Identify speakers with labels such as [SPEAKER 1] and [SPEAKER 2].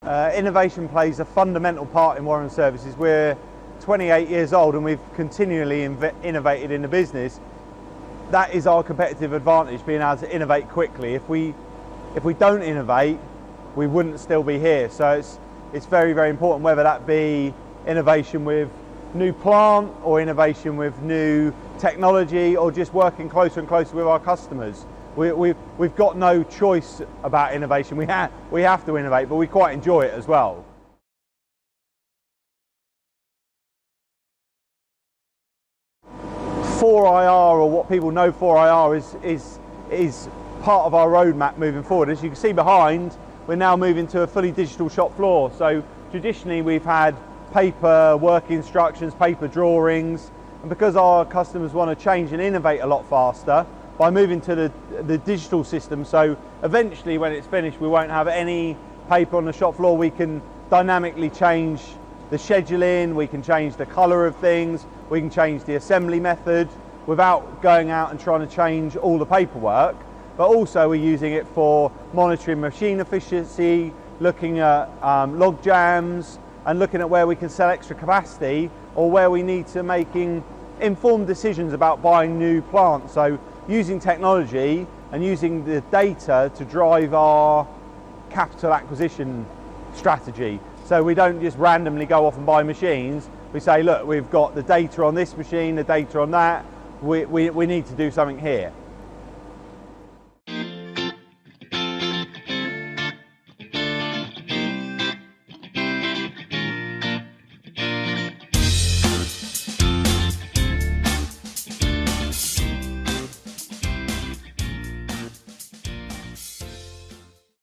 [SPEAKER 1] Innovation plays a fundamental part in Warren Services. We're 28 years old and we've continually innovated in the business. That is our competitive advantage, being able to innovate quickly. If we don't innovate, we wouldn't still be here. So it's very, very important, whether that be innovation with new plant or innovation with new technology or just working closer and closer with our customers. We've got no choice about innovation. We have to innovate, but we quite enjoy it as well. "4IR," or what people know 4IR is part of our roadmap moving forward. As you can see behind, we're now moving to a fully digital shop floor. So traditionally we've had paper work instructions, paper drawings, and because our customers want to change and innovate a lot faster, by moving to the digital system, so eventually when it's finished we won't have any paper on the shop floor. We can dynamically change the scheduling, we can change the colour of things, we can change the assembly method without going out and trying to change all the paperwork. But also we're using it for monitoring machine efficiency, looking at log jams, and looking at where we can sell extra capacity or where we need to making informed decisions about buying new plants. So using technology and using the data to drive our capital acquisition strategy. So we don't just randomly go off and buy machines. We say, look, we've got the data on this machine, the data on that, we need to do something here.